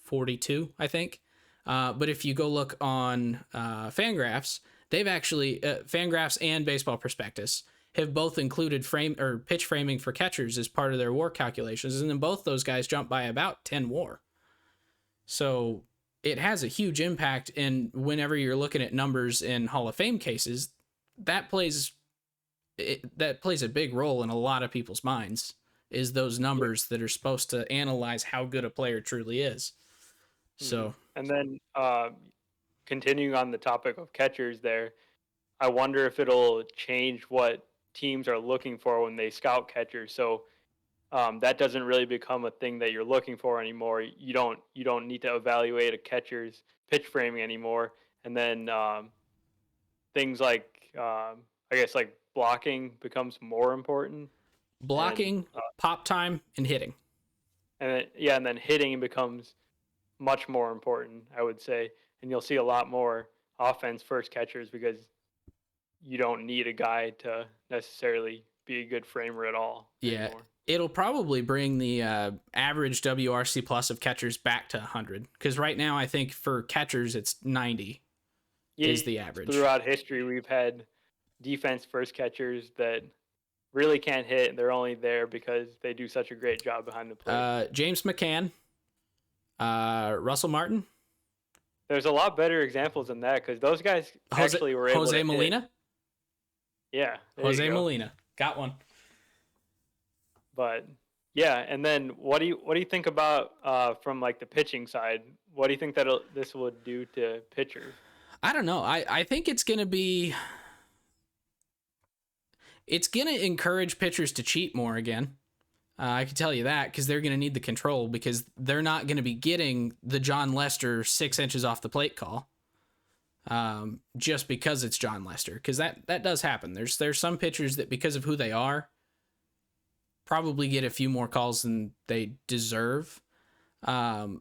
42, I think. But if you go look on Fangraphs, they've actually Fangraphs and Baseball Prospectus have both included pitch framing for catchers as part of their WAR calculations, and then both those guys jump by about 10 WAR. So it has a huge impact, and whenever you're looking at numbers in Hall of Fame cases, that plays a big role in a lot of people's minds, is those numbers that are supposed to analyze how good a player truly is. So, and then continuing on the topic of catchers there, I wonder if it'll change what teams are looking for when they scout catchers. So that doesn't really become a thing that you're looking for anymore. You don't need to evaluate a catcher's pitch framing anymore. And then things like I guess like blocking becomes more important. Blocking, pop time, and hitting. And then hitting becomes much more important, I would say. And you'll see a lot more offense first catchers because you don't need a guy to necessarily be a good framer at all. Yeah. Anymore. It'll probably bring the average WRC plus of catchers back to 100. Because right now, I think for catchers, it's 90 is the average. Throughout history, we've had defense first catchers that really can't hit, and they're only there because they do such a great job behind the plate. James McCann, Russell Martin. There's a lot better examples than that because those guys actually were able Jose to Molina? hit. Yeah. Jose Molina. Got one. But yeah, and then what do you think about from like the pitching side? What do you think that this would do to pitchers? I don't know. I think it's going to encourage pitchers to cheat more again. I can tell you that because they're going to need the control because they're not going to be getting the John Lester 6 inches off the plate call just because it's John Lester, because that does happen. There's some pitchers that, because of who they are, probably get a few more calls than they deserve. So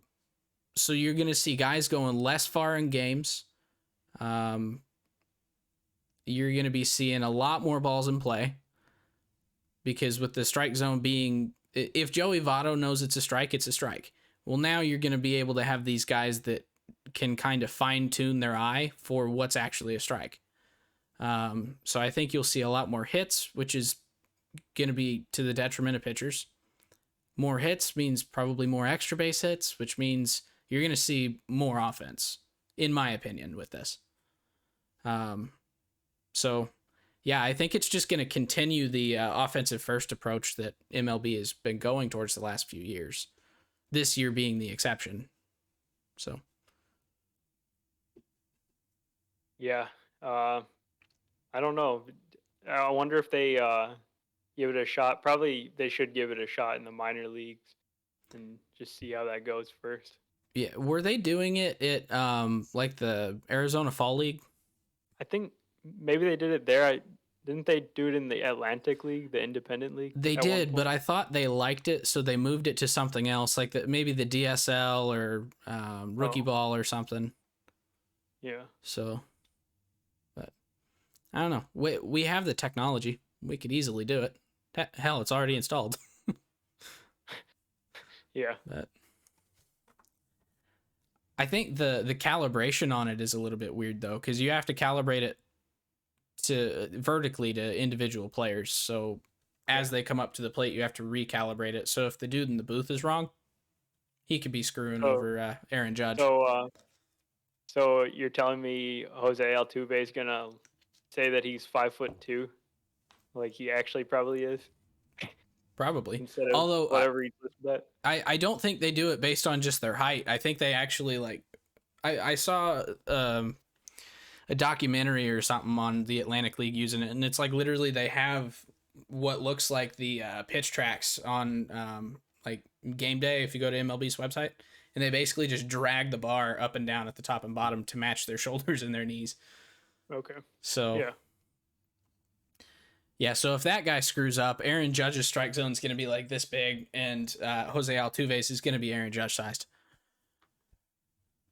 you're going to see guys going less far in games. you're going to be seeing a lot more balls in play, because with the strike zone being, if Joey Votto knows it's a strike, it's a strike. Well, now you're going to be able to have these guys that can kind of fine tune their eye for what's actually a strike. So I think you'll see a lot more hits, which is going to be to the detriment of pitchers. More hits means probably more extra base hits, which means you're going to see more offense, in my opinion, with this. So, yeah, I think it's just going to continue the offensive first approach that MLB has been going towards the last few years, this year being the exception. So, yeah, I don't know. I wonder if they give it a shot. Probably they should give it a shot in the minor leagues and just see how that goes first. yeah, were they doing it at like the Arizona Fall League? I think maybe they did it there. Didn't they do it in the Atlantic League, the independent league? They did, but I thought they liked it, so they moved it to something else, like maybe the DSL or rookie ball or something. Yeah. So, but I don't know. We have the technology. We could easily do it. Hell, it's already installed. Yeah. But I think the calibration on it is a little bit weird though, because you have to calibrate it to vertically to individual players. So as they come up to the plate, you have to recalibrate it. So if the dude in the booth is wrong, he could be screwing over Aaron Judge. So you're telling me Jose Altuve is gonna say that he's 5'2", like he actually probably is? Probably. Instead of although whatever he listed at. I don't think they do it based on just their height. I think they actually like. I saw a documentary or something on the Atlantic League using it, and it's like literally they have what looks like the pitch tracks on like game day if you go to MLB's website, and they basically just drag the bar up and down at the top and bottom to match their shoulders and their knees. Okay. So yeah, so if that guy screws up, Aaron Judge's strike zone is going to be like this big, and Jose Altuve's is going to be Aaron Judge sized.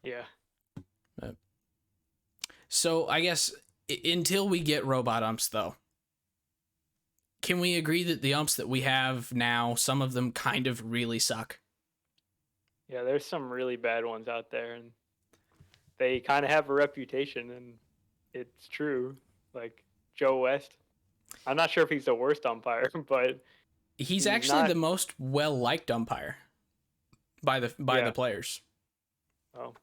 Yeah. So I guess until we get robot umps, though, can we agree that the umps that we have now, some of them kind of really suck? Yeah, there's some really bad ones out there, and they kind of have a reputation, and it's true. Like Joe West. I'm not sure if he's the worst umpire, but he's actually the most well-liked umpire by the players. Oh.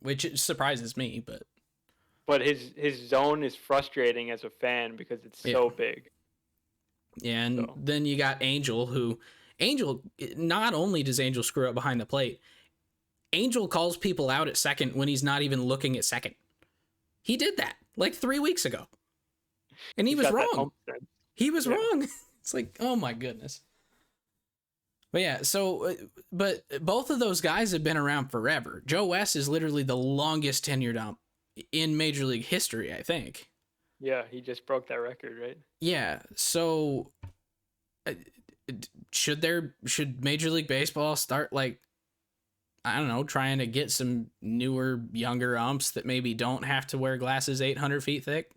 Which surprises me, but his zone is frustrating as a fan because it's so big. Yeah, and then you got Angel, not only does Angel screw up behind the plate, Angel calls people out at second when he's not even looking at second. He did that like 3 weeks ago. And he was wrong. He was wrong. It's like, oh my goodness. But yeah, so, but both of those guys have been around forever. Joe West is literally the longest tenured ump in Major League history, I think. Yeah, he just broke that record, right? Yeah, so should Major League Baseball start, like, I don't know, trying to get some newer, younger umps that maybe don't have to wear glasses 800 feet thick?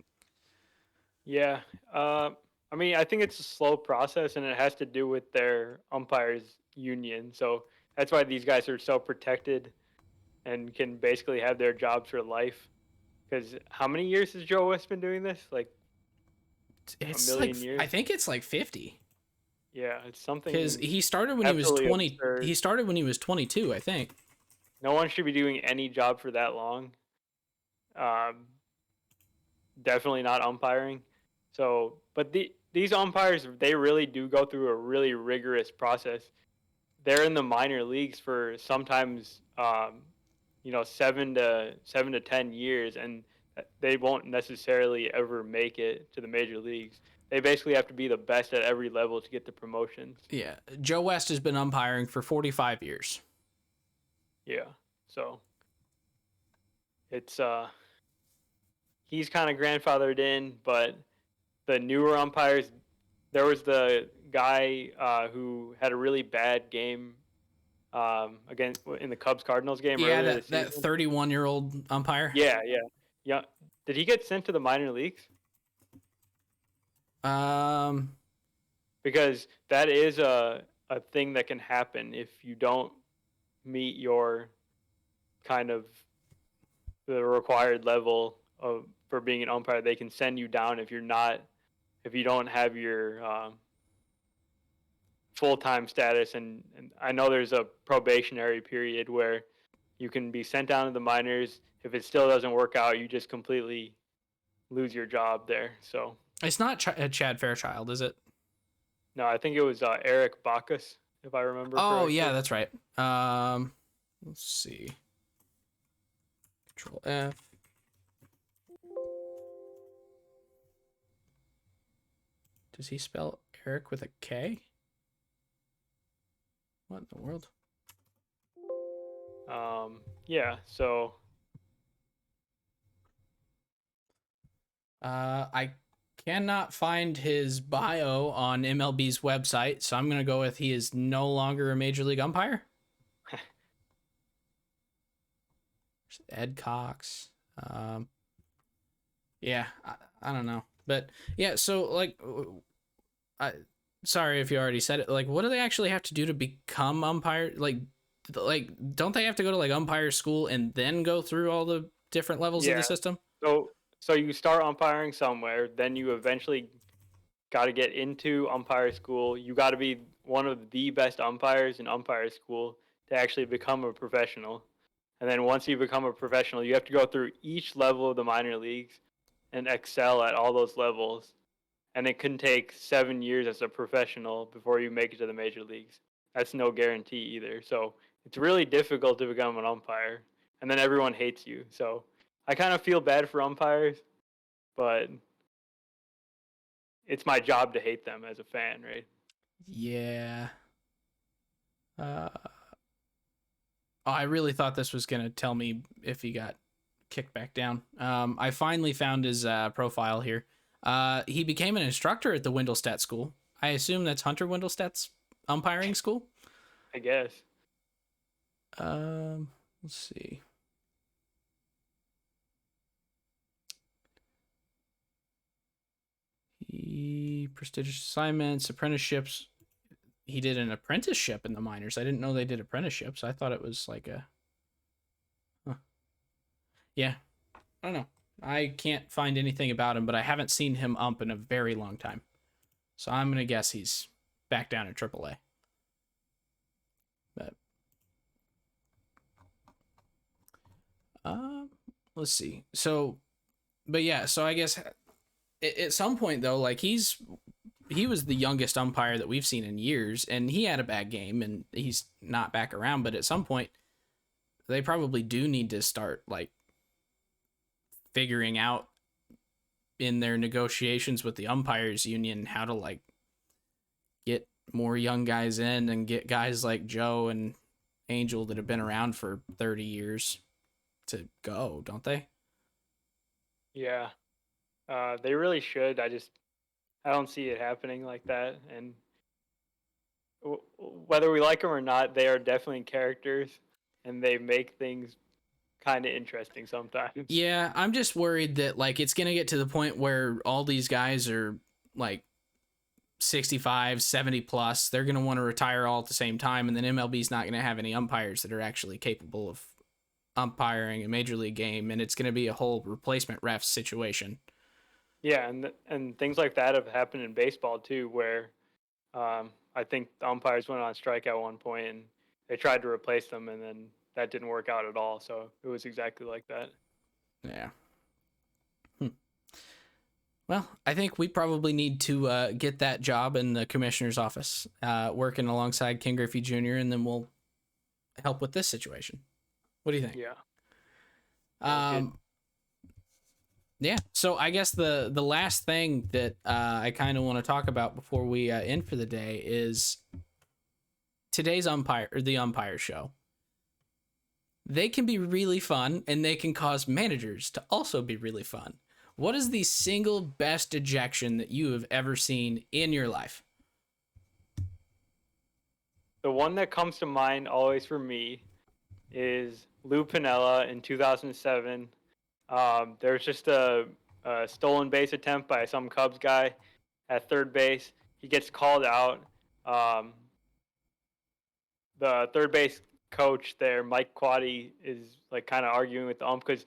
Yeah, I mean, I think it's a slow process, and it has to do with their umpires union. So that's why these guys are so protected and can basically have their jobs for life. Because how many years has Joe West been doing this? Like it's a million years? I think it's like 50. Yeah, it's something. Because he started when he was 20. Absurd. He started when he was 22, I think. No one should be doing any job for that long. Definitely not umpiring. So, but these umpires, they really do go through a really rigorous process. They're in the minor leagues for sometimes, 7 to 10 years, and they won't necessarily ever make it to the major leagues. They basically have to be the best at every level to get the promotions. Yeah, Joe West has been umpiring for 45 years. Yeah, so it's he's kind of grandfathered in, but the newer umpires, there was the guy who had a really bad game again in the Cubs-Cardinals game. Yeah, that 31-year-old umpire. Yeah. Did he get sent to the minor leagues? Because that is a thing that can happen if you don't meet your kind of the required level of for being an umpire. They can send you down if you don't have your full-time status. And I know there's a probationary period where you can be sent down to the minors. If it still doesn't work out, you just completely lose your job there. So It's not Chad Fairchild, is it? no, I think it was Eric Bacchus, if I remember Oh, correctly. yeah, that's right. Let's see. Control F. Does he spell Eric with a K? What in the world? Yeah, so I cannot find his bio on MLB's website, so I'm going to go with he is no longer a major league umpire. Ed Cox. Yeah, I don't know. But yeah, so like, sorry if you already said it. Like, what do they actually have to do to become umpire? Like, don't they have to go to like umpire school and then go through all the different levels of the system? So you start umpiring somewhere, then you eventually got to get into umpire school. You got to be one of the best umpires in umpire school to actually become a professional. And then once you become a professional, you have to go through each level of the minor leagues and excel at all those levels. And it can take 7 years as a professional before you make it to the major leagues. That's no guarantee either. So it's really difficult to become an umpire. And then everyone hates you. So I kind of feel bad for umpires, but it's my job to hate them as a fan, right? Yeah. Oh, I really thought this was gonna tell me if he got kicked back down. I finally found his profile here. He became an instructor at the Wendelstedt School. I assume that's Hunter Wendelstedt's umpiring school. I guess. Let's see. He prestigious assignments, apprenticeships. He did an apprenticeship in the minors. I didn't know they did apprenticeships. I thought it was like a. Huh. Yeah, I don't know. I can't find anything about him, but I haven't seen him ump in a very long time. So I'm gonna guess he's back down at AAA. But let's see. So, but yeah. So I guess at some point though, like he was the youngest umpire that we've seen in years, and he had a bad game, and he's not back around. But at some point, they probably do need to start like figuring out in their negotiations with the umpires union how to like get more young guys in and get guys like Joe and Angel that have been around for 30 years to go, don't they? Yeah. They really should. I don't see it happening like that. And whether we like them or not, they are definitely characters, and they make things kind of interesting sometimes. Yeah, I'm just worried that like it's going to get to the point where all these guys are like 65, 70 plus. They're going to want to retire all at the same time, and then MLB's not going to have any umpires that are actually capable of umpiring a major league game, and it's going to be a whole replacement ref situation. Yeah, and things like that have happened in baseball too, where I think the umpires went on strike at one point, and they tried to replace them, and then that didn't work out at all. So it was exactly like that. Yeah. Well, I think we probably need to get that job in the commissioner's office, working alongside Ken Griffey Jr., and then we'll help with this situation. What do you think? Yeah. Yeah. So I guess the last thing that I kind of want to talk about before we end for the day is today's the umpire show. They can be really fun, and they can cause managers to also be really fun. What is the single best ejection that you have ever seen in your life? The one that comes to mind always for me is Lou Pinella in 2007. There was just a stolen base attempt by some Cubs guy, at third base. He gets called out. The third base coach there, Mike Quaddy, is like kind of arguing with the ump because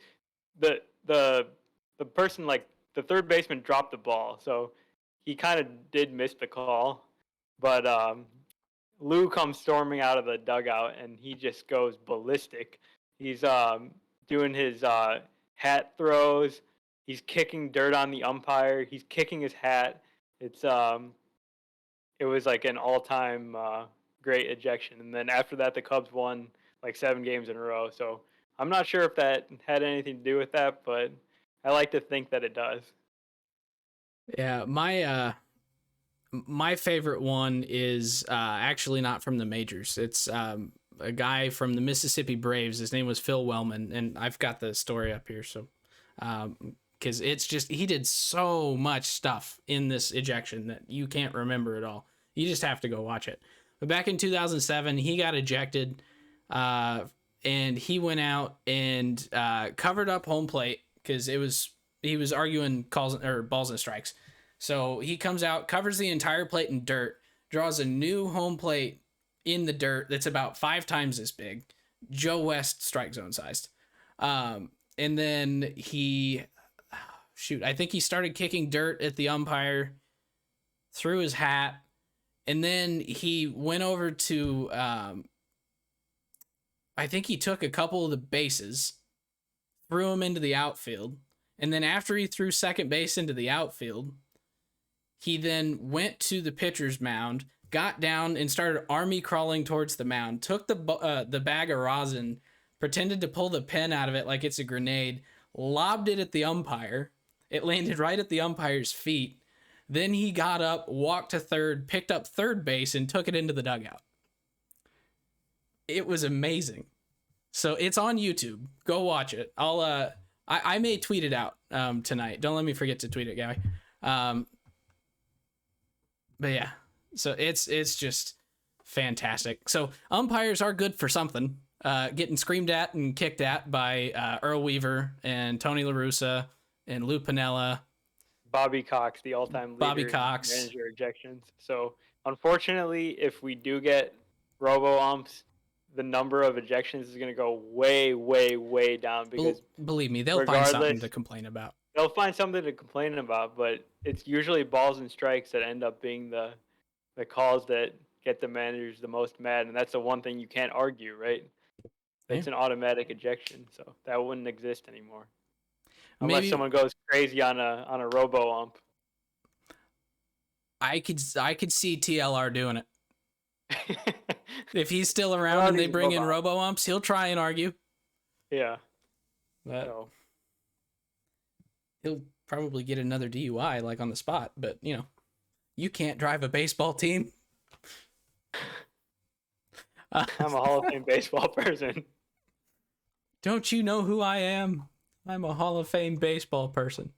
the the the person, like the third baseman, dropped the ball, so he kind of did miss the call. But Lou comes storming out of the dugout and he just goes ballistic. He's doing his hat throws. He's kicking dirt on the umpire. He's kicking his hat. It was like an all-time great ejection. And then after that, the Cubs won like 7 games in a row. So I'm not sure if that had anything to do with that, but I like to think that it does. Yeah, my favorite one is actually not from the majors. It's a guy from the Mississippi Braves. His name was Phil Wellman, and I've got the story up here. So, because it's just, he did so much stuff in this ejection that you can't remember it all. You just have to go watch it. But back in 2007, he got ejected, and he went out and covered up home plate because he was arguing calls or balls and strikes. So he comes out, covers the entire plate in dirt, draws a new home plate in the dirt that's about 5 times as big, Joe West strike zone sized. And then I think he started kicking dirt at the umpire, threw his hat, and then he went over to, I think he took a couple of the bases, threw them into the outfield, and then after he threw second base into the outfield, he then went to the pitcher's mound, got down and started army crawling towards the mound, took the bag of rosin, pretended to pull the pin out of it like it's a grenade, lobbed it at the umpire. It landed right at the umpire's feet. Then he got up, walked to third, picked up third base, and took it into the dugout. It was amazing. So it's on YouTube. Go watch it. I may tweet it out tonight. Don't let me forget to tweet it, Gary. But yeah, so it's just fantastic. So umpires are good for something. Getting screamed at and kicked at by Earl Weaver and Tony La Russa and Lou Pinella. Bobby Cox, the all-time leader, Bobby Cox, manager ejections. So unfortunately, if we do get robo umps, the number of ejections is going to go way, way, way down because believe me, they'll find something to complain about. They'll find something to complain about, but it's usually balls and strikes that end up being the calls that get the managers the most mad, and that's the one thing you can't argue, right? It's an automatic ejection, so that wouldn't exist anymore. Unless someone goes crazy on a robo ump. I could see TLR doing it. If he's still around and they bring in robo umps, he'll try and argue. Yeah. But he'll probably get another DUI like on the spot, but you can't drive a baseball team. I'm a Hall of Fame baseball person. Don't you know who I am? I'm a Hall of Fame baseball person.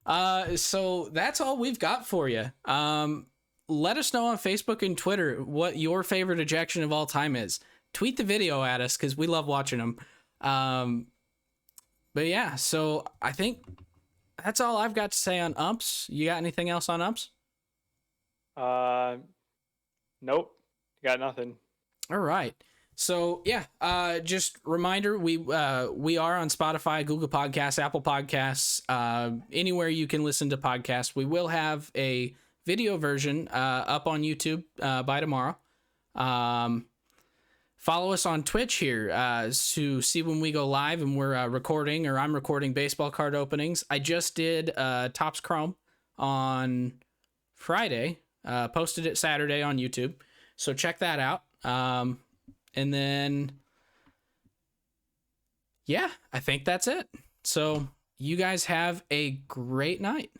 So that's all we've got for you. Let us know on Facebook and Twitter what your favorite ejection of all time is. Tweet the video at us because we love watching them. But yeah, so I think that's all I've got to say on umps. You got anything else on umps? Nope. Got nothing. All right. So yeah, just reminder, we are on Spotify, Google Podcasts, Apple Podcasts, anywhere you can listen to podcasts. We will have a video version up on YouTube by tomorrow. Follow us on Twitch here to see when we go live and we're recording, or I'm recording baseball card openings. I just did Topps Chrome on Friday, posted it Saturday on YouTube, so check that out. And then, yeah, I think that's it. So you guys have a great night.